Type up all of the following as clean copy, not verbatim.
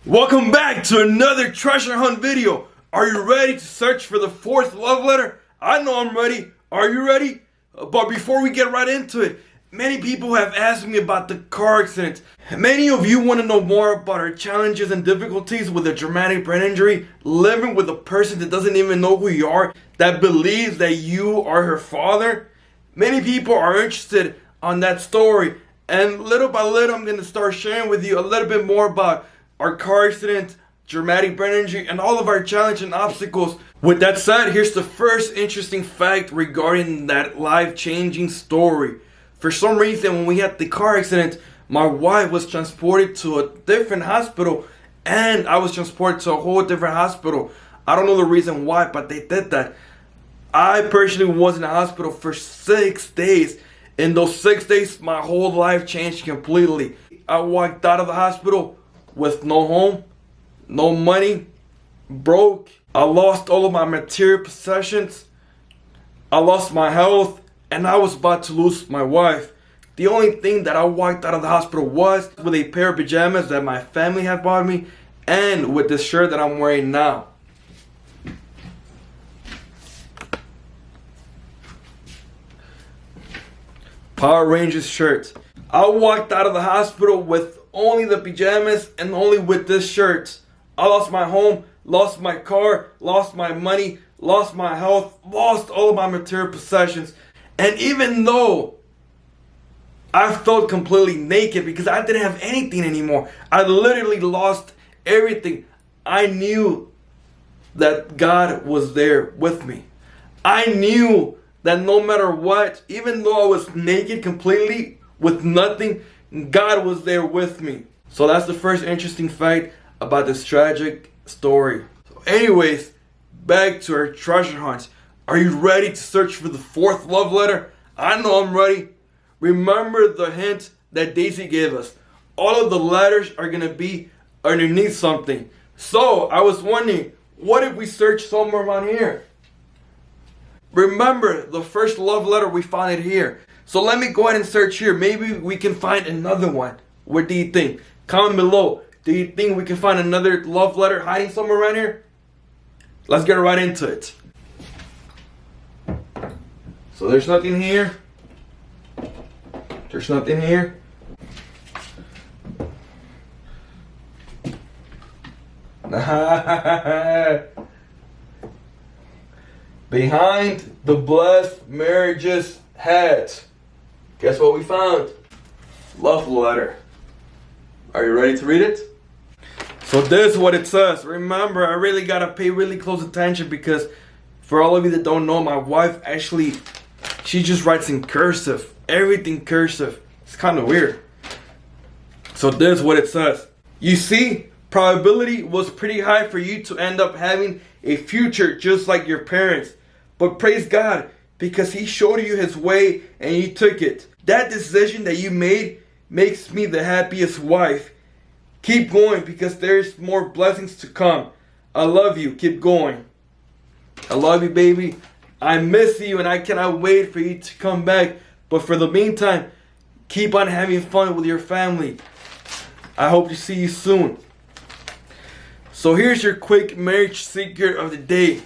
Welcome back to another treasure hunt video. Are you ready to search for the fourth love letter? I know I'm ready. Are you ready? But before we get right into it, many people have asked me about the car accident. Many of you want to know more about our challenges and difficulties with a traumatic brain injury, living with a person that doesn't even know who you are, that believes that you are her father. Many people are interested on that story, and little by little I'm going to start sharing with you a little bit more about our car accident, traumatic brain injury, and all of our challenges and obstacles. With that said, here's the first interesting fact regarding that life-changing story. For some reason, when we had the car accident, my wife was transported to a different hospital, and I was transported to a whole different hospital. I don't know the reason why, but they did that. I personally was in the hospital for 6 days. In those 6 days, my whole life changed completely. I walked out of the hospital with no home, no money, broke. I lost all of my material possessions. I lost my health, and I was about to lose my wife. The only thing that I walked out of the hospital was with a pair of pajamas that my family had bought me, and with this shirt that I'm wearing now. Power Rangers shirt. I walked out of the hospital with only the pajamas and only with this shirt. I lost my home, lost my car, lost my money, lost my health, lost all of my material possessions. And even though I felt completely naked because I didn't have anything anymore, I literally lost everything, I knew that God was there with me. I knew that no matter what, even though I was naked completely with nothing, God was there with me. So that's the first interesting fact about this tragic story. So anyways, back to our treasure hunt. Are you ready to search for the fourth love letter? I know I'm ready. Remember the hint that Daisy gave us. All of the letters are going to be underneath something. So I was wondering, what if we search somewhere around here? Remember, the first love letter, we found it here. So let me go ahead and search here. Maybe we can find another one. What do you think? Comment below. Do you think we can find another love letter hiding somewhere around here? Let's get right into it. So there's nothing here. There's nothing here. Behind the blessed marriage's hat. Guess what we found? Love letter. Are you ready to read it? So this is what it says. Remember, I really gotta pay really close attention because for all of you that don't know, my wife actually, she just writes in cursive. Everything cursive. It's kind of weird. So this is what it says. You see, probability was pretty high for you to end up having a future just like your parents. But praise God, because He showed you His way and you took it. That decision that you made makes me the happiest wife. Keep going because there's more blessings to come. I love you. Keep going. I love you, baby. I miss you and I cannot wait for you to come back. But for the meantime, keep on having fun with your family. I hope to see you soon. So here's your quick marriage secret of the day.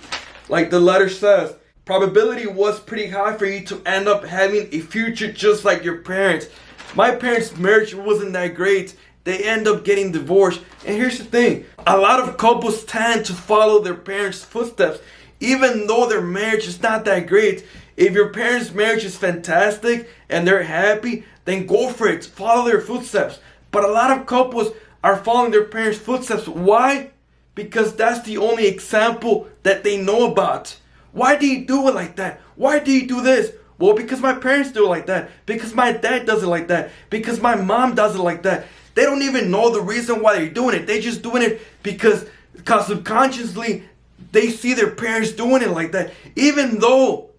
Like the letter says, probability was pretty high for you to end up having a future just like your parents. My parents' marriage wasn't that great. They end up getting divorced. And here's the thing. A lot of couples tend to follow their parents' footsteps. Even though their marriage is not that great. If your parents' marriage is fantastic and they're happy, then go for it. Follow their footsteps. But a lot of couples are following their parents' footsteps. Why? Because that's the only example that they know about. Why do you do it like that? Why do you do this? Well, because my parents do it like that. Because my dad does it like that. Because my mom does it like that. They don't even know the reason why they're doing it. They're just doing it because subconsciously they see their parents doing it like that. Even though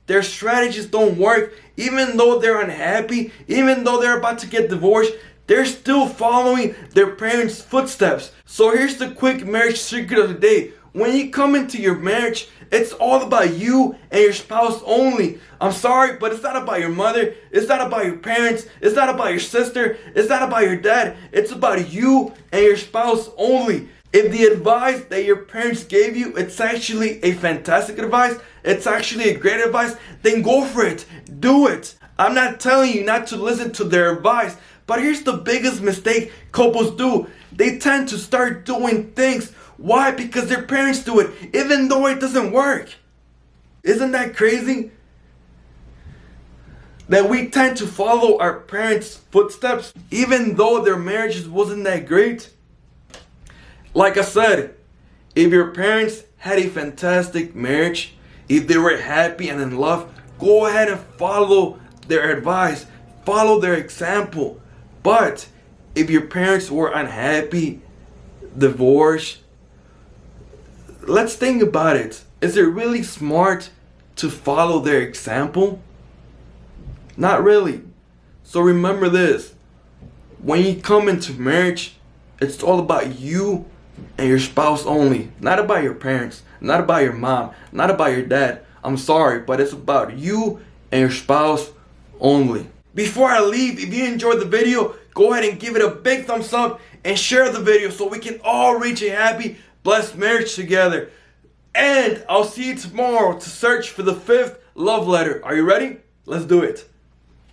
their strategies don't work, even though they're unhappy, even though they're about to get divorced, they're still following their parents' footsteps. So here's the quick marriage secret of the day. When you come into your marriage, it's all about you and your spouse only. I'm sorry, but it's not about your mother. It's not about your parents. It's not about your sister. It's not about your dad. It's about you and your spouse only. If the advice that your parents gave you, it's actually a fantastic advice, it's actually a great advice, then go for it. Do it. I'm not telling you not to listen to their advice, but here's the biggest mistake couples do. They tend to start doing things. Why? Because their parents do it, even though it doesn't work. Isn't that crazy? That we tend to follow our parents' footsteps, even though their marriages wasn't that great. Like I said, if your parents had a fantastic marriage, if they were happy and in love, go ahead and follow their advice, follow their example. But if your parents were unhappy, divorced, let's think about it. Is it really smart to follow their example? Not really. So remember this. When you come into marriage, it's all about you and your spouse only. Not about your parents, not about your mom, not about your dad. I'm sorry, but it's about you and your spouse only. Before I leave, if you enjoyed the video, go ahead and give it a big thumbs up and share the video so we can all reach a happy, blessed marriage together. And I'll see you tomorrow to search for the 5th love letter. Are you ready? Let's do it.